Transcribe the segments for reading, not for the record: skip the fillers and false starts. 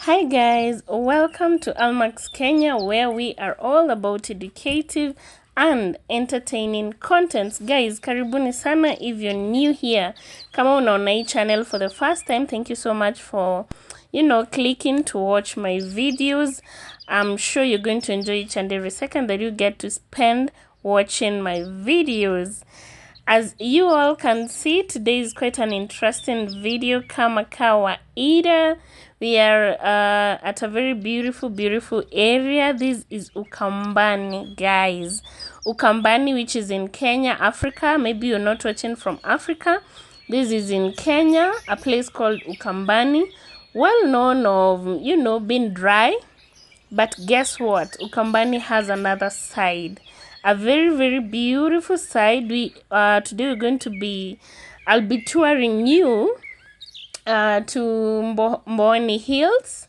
Hi guys, welcome to Almax Kenya, where we are all about educative and entertaining contents. Guys, karibuni sana. If you're new here, kama unaona hii channel for the first time, thank you so much for clicking to watch my videos. I'm sure you're going to enjoy each and every second that you get to spend watching my videos. As you all can see, today is quite an interesting video. Kama kawaida, we are at a very beautiful area. This is Ukambani, guys. Ukambani, which is in Kenya, Africa. Maybe you're not watching from Africa. This is in Kenya, a place called Ukambani, well known of being dry. But guess what? Ukambani has another side, a very beautiful side. Today we're going to be, I'll be touring you to Makueni Hills.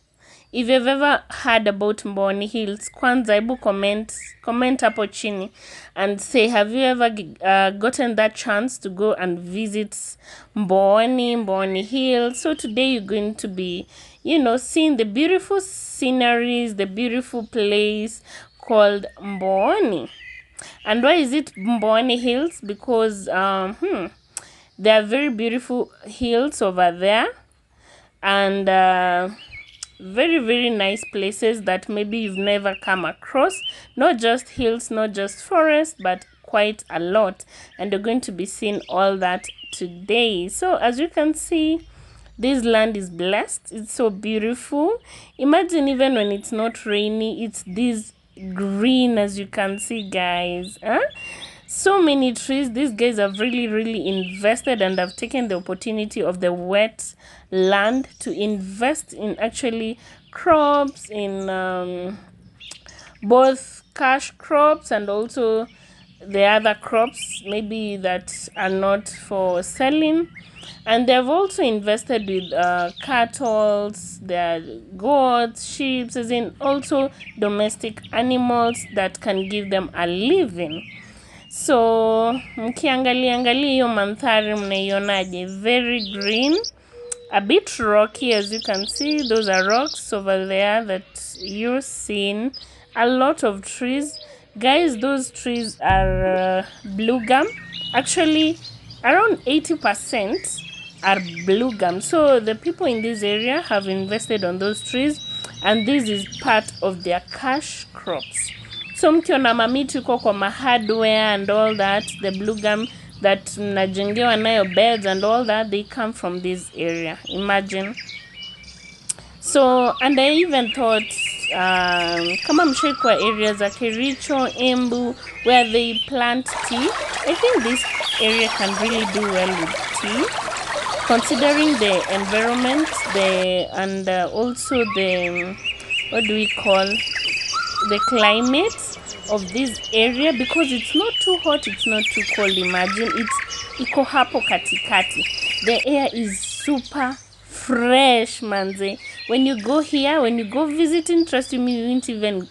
If you've ever heard about Makueni Hills, kwanza hebu comment hapo chini and say, have you ever gotten that chance to go and visit Makueni Hills? So today you're going to be seeing the beautiful sceneries, the beautiful place called Makueni. And why is it Makueni Hills? Because there are very beautiful hills over there, and very nice places that maybe you've never come across. Not just hills, not just forest, but quite a lot. And you're going to be seeing all that today. So as you can see, this land is blessed. It's so beautiful. Imagine even when it's not rainy, it's this green, as you can see, guys. So many trees. These guys have really invested and have taken the opportunity of the wet land to invest in actually crops, in both cash crops and also the other crops maybe that are not for selling. And they've also invested with cattle, their goats, sheep, as in also domestic animals that can give them a living. So mkiangalia hiyo mandhari mnaionaje? Very green, a bit rocky, as you can see. Those are rocks over there that you're seeing. A lot of trees, guys. Those trees are blue gum. Actually, around 80% are blue gum. So the people in this area have invested on those trees, and this is part of their cash crops. So mkiona mamiti uko kwa hardware and all that, the blue gum that mnajengewa nayo beds and all that, they come from this area. Imagine. So, and I even thought, kama mshai kwa areas za Kericho, Embu, where they plant tea, I think this area can really do well with tea, considering the environment, and also the, what do we call, the climate of this area, because it's not too hot, it's not too cold. Imagine, it's iko hapo katikati. The air is super fresh, manze. When you go here, when you go visiting, trust me, you won't even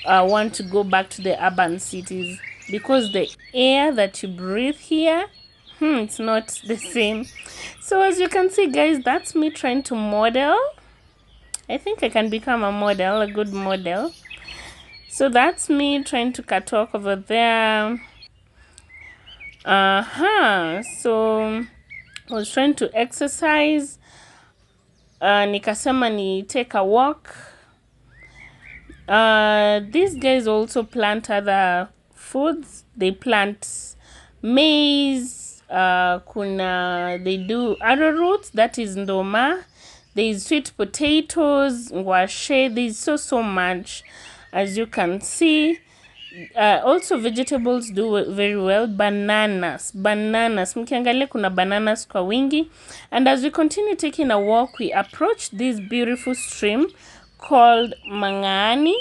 want to go back to the urban cities, because the air that you breathe here, it's not the same. So as you can see, guys, that's me trying to model. I think I can become a model, a good model. So that's me trying to catwalk over there. So I was trying to exercise. Nikasema ni take a walk. These guys also plant other foods. They plant maize. They do arrowroot, that is ndoma. There is sweet potatoes, ngwashe. There is so much, as you can see. Also vegetables do very well. Bananas, mkiangalia kuna bananas kwa wingi. And as we continue taking a walk, we approach this beautiful stream called Makueni.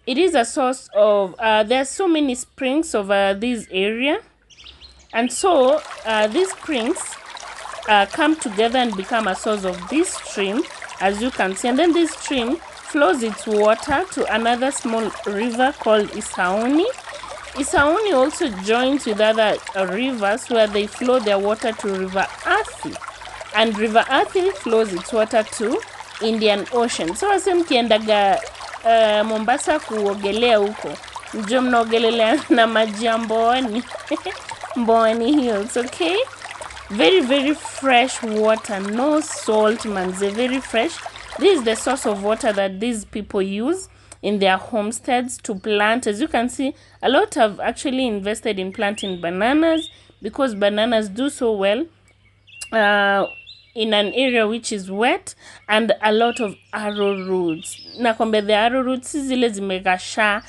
It is a source of, there are so many springs over this area, and so these springs come together and become a source of this stream, as you can see. And then this stream flows its water to another small river called Isauni. Isauni also joins with other rivers where they flow their water to River Athi, and River Athi flows its water to Indian Ocean. So wase mkiendaga Mombasa kuogelea huko, mjue mnaogelelea na maji ya Mboni. Mboni Hills, okay? Very, very fresh water, no salt, manze, very fresh. This is the source of water that these people use in their homesteads to plant. As you can see, a lot have actually invested in planting bananas because bananas do so well in an area which is wet, and a lot of arrowroots. Nakwambia the arrowroots zile zimegasha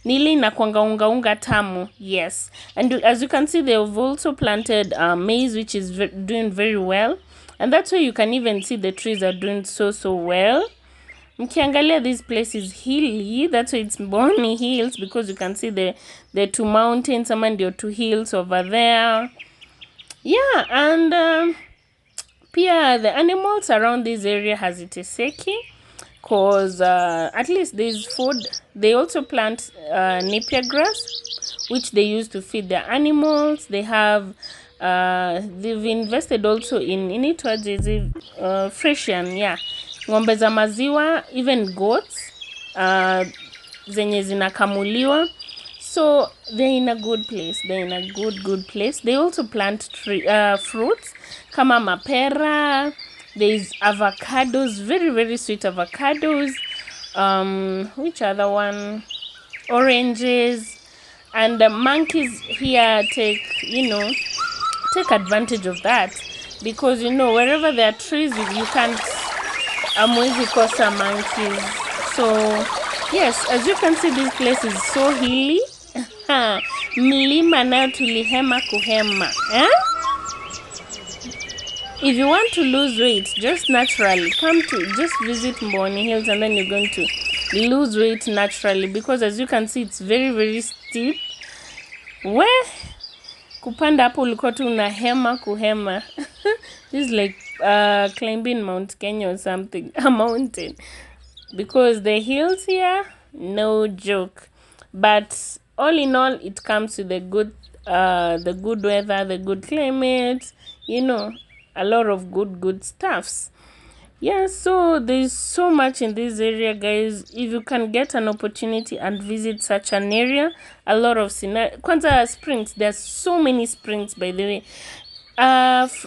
nili inakwanga unga tamu. Yes, and as you can see, they have also planted maize, which is doing very well, and that's why you can even see the trees are doing so well. Mkiangalia, this place is hilly, that's why it's Mboni Hills, because you can see the two mountains, and your two hills over there. Yeah, and pia the animals around this area has iteseki, cause at least there's food. They also plant napier grass, which they use to feed their animals. They have they've invested also in it, what is it, Fresian, yeah, ng'ombe za maziwa, even goats zenye zinakamuliwa. So they're in a good place. They're in a good place. They also plant fruits kama mapera. There's avocados, very sweet avocados. Which other one? Oranges. And the monkeys here take advantage of that, because wherever there are trees, you can't amwezi kosa monkeys. So yes, as you can see, this place is so hilly. Mlima nayo tulihema kuhema. If you want to lose weight just naturally, just visit Mboni Hills, and then you're going to lose weight naturally, because as you can see, it's very steep. Kupanda hapo ulikuwa tu unahema kuhema. This is like climbing Mount Kenya or something, a mountain, because the hills here, no joke. But all in all, it comes to the good weather, the good climate, a lot of good stuffs. Yeah, so there's so much in this area, guys. If you can get an opportunity and visit such an area, a lot of Kwanza springs, there's so many springs, by the way.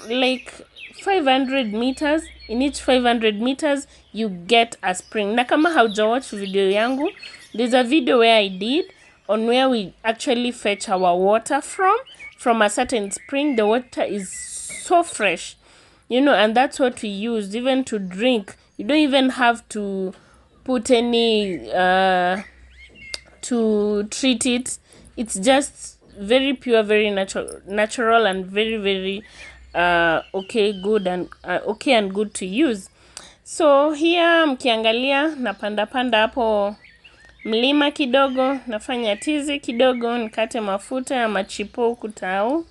Like 500 meters, in each 500 meters you get a spring. Na kama haujawatch video yangu, there's a video where I did on where we actually fetch our water from a certain spring. The water is so fresh, and that's what we use even to drink. You don't even have to put any to treat it. It's just very pure, very natural, and very okay, good, and okay and good to use. So here mkiangalia napanda hapo mlima kidogo, nafanya tizi kidogo, nikate mafuta ya machipo kutau.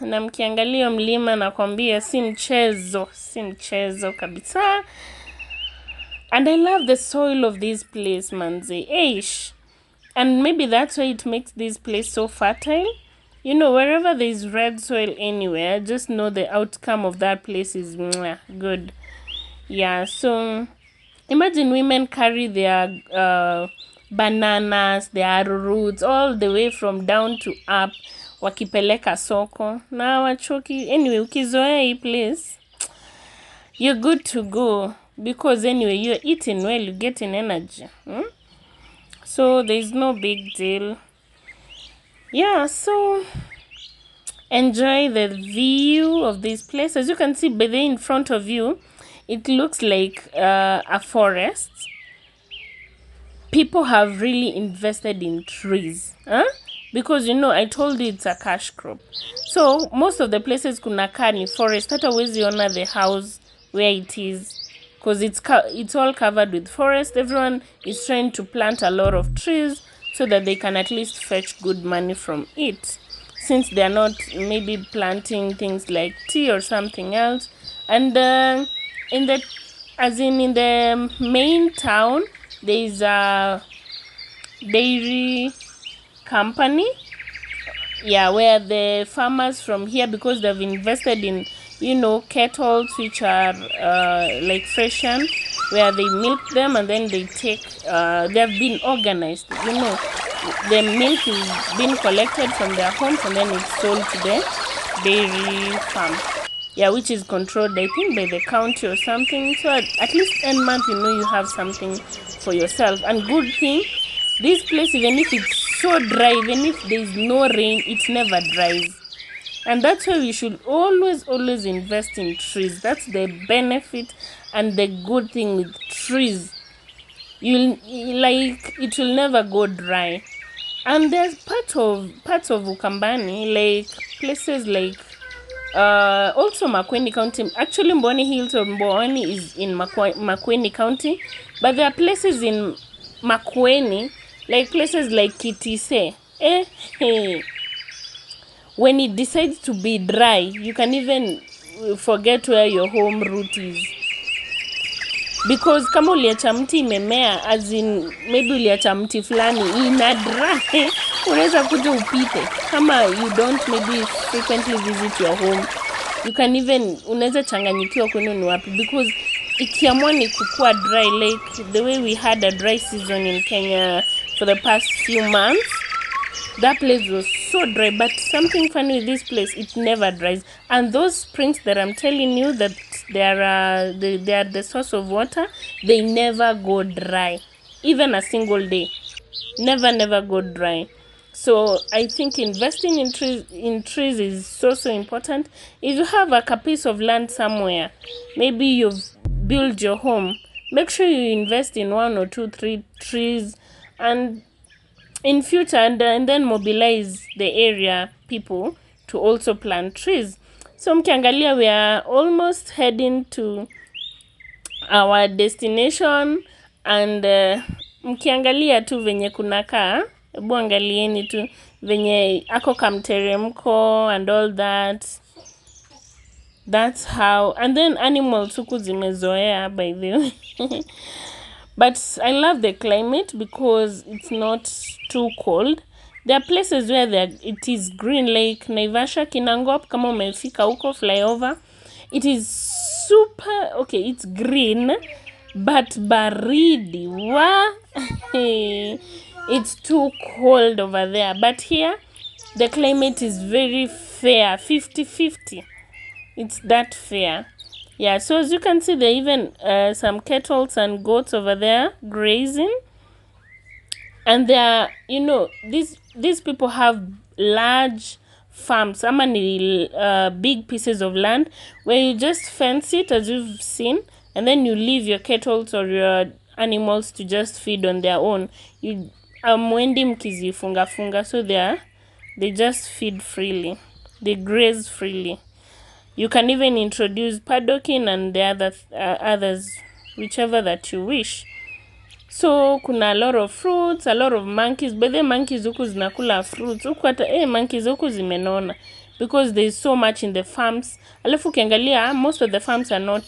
Na mkiangalia mlima nakwambia si mchezo kabisa. And I love the soil of this place, manze. Eish. And maybe that's why it makes this place so fertile. Wherever there is red soil anywhere, just know the outcome of that place is good. Yeah, so imagine women carry their bananas, their roots, all the way from down to up, wakipeleka soko. Na wachoki. Anyway, ukizoea hii place, you're good to go, because anyway, you're eating well, you're getting energy. So there's no big deal. Yeah, so enjoy the view of this place. As you can see, by the in front of you, it looks like a forest. People have really invested in trees, because I told you it's a cash crop. So most of the places kunakaa ni forest. Hata huwezi ona the house where it is, because it's all covered with forest. Everyone is trying to plant a lot of trees so that they can at least fetch good money from it, since they are not maybe planting things like tea or something else. And in the main town, there is a dairy company, where the farmers from here, because they've invested in kettles which are like freshen, where they milk them and then they take, they have been organized, the milk is being collected from their homes and then it's sold to the dairy farm. Yeah, which is controlled, I think, by the county or something. So at least end month, you have something for yourself. And good thing, this place, even if it's so dry, even if there's no rain, it never dries. And that's why we should always invest in trees. That's the benefit and the good thing with trees. It will never go dry. And there's parts of Ukambani, like places like also Makueni County. Actually, Mboni Hills of Mboni is in Makueni County, but there are places in Makueni, like places like Kitise. When it decides to be dry, you can even forget where your home route is. Because kama uliacha mti imemea, as in maybe uliacha mti fulani ina dry, unaweza kuja upite. Kama you don't maybe frequently visit your home, you can even, unaweza changanyikiwa kwenu ni wapi. Because ikiamua ni kukua dry, like the way we had a dry season in Kenya for the past few months, that place was so dry. But something funny with this place, it never dries. And those springs that I'm telling you that they are the source of water, they never go dry, even a single day. Never go dry. So I think investing in trees is so important. If you have a piece of land somewhere, maybe you've built your home, make sure you invest in 1 or 2, 3 trees, and in future, and then mobilize the area people to also plant trees. So mkiangalia, we are almost heading to our destination, and mkiangalia tu venye kunakaa, ebu angalieni tu venye ako kamteremko and all that. That's how. And then animals huku zimezoea, by the way. But I love the climate because it's not too cold. There are places where it is green, like Naivasha, Kinangop, kama umefika huko, flyover. It is super, okay, it's green, but baridi, it's too cold over there. But here, the climate is very fair, 50-50. It's that fair. Yeah, so as you can see, there are even some kettles and goats over there grazing. And they are, these people have large farms, big pieces of land where you just fence it, as you've seen, and then you leave your kettles or your animals to just feed on their own. Mwendi mkizifunga, so they just feed freely. They graze freely. You can even introduce paddocking and the others, whichever that you wish. So kuna a lot of fruits, a lot of monkeys. But the monkeys huku zinakula fruits. Huku hata monkeys huku zimenona, because there is so much in the farms. Alafu ukiangalia, most of the farms are not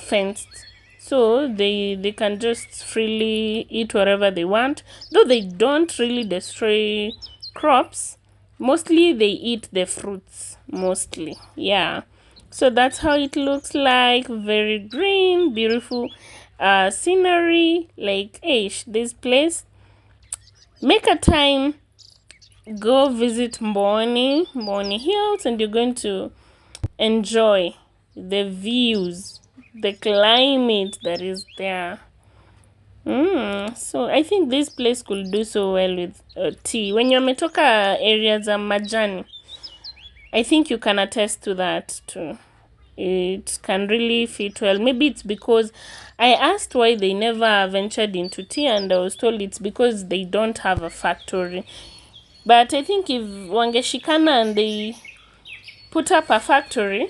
fenced. So they can just freely eat whatever they want. Though they don't really destroy crops. Mostly they eat the fruits. Mostly. Yeah. So that's how it looks like. Very green, beautiful scenery. Like, this place. Make a time. Go visit Mboni Hills, and you're going to enjoy the views, the climate that is there. So I think this place could do so well with tea. When you're metoka areas of majani, I think you can attest to that too. It can really fit well. Maybe it's because I asked why they never ventured into tea, and I was told it's because they don't have a factory. But I think if wangeshikana and they put up a factory,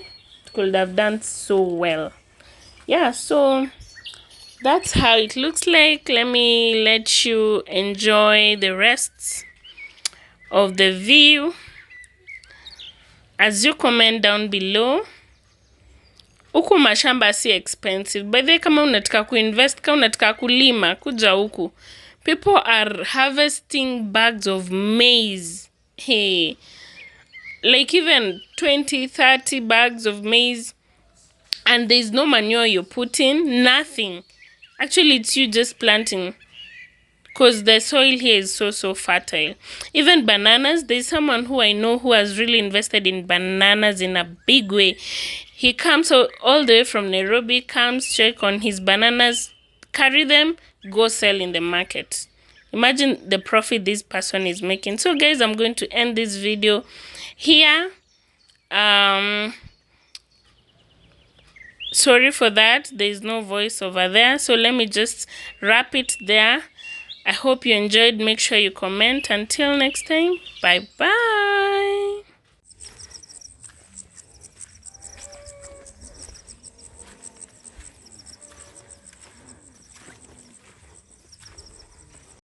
it could have done so well. Yeah, so that's how it looks like. Let me let you enjoy the rest of the view as you comment down below. Huku mashamba si expensive. By the way, kama unataka kuinvest, kama unataka kulima, kuja huku. People are harvesting bags of maize. Hey, like even 20-30 bags of maize, and there's no manure you're putting, nothing. Actually, it's you just planting, because the soil here is so fertile. Even bananas, there's someone who I know who has really invested in bananas in a big way. He comes all the way from Nairobi, comes check on his bananas, carry them, go sell in the market. Imagine the profit this person is making. So guys, I'm going to end this video here. Sorry for that, there's no voice over there, so let me just wrap it there. I hope you enjoyed. Make sure you comment. Until next time, bye bye.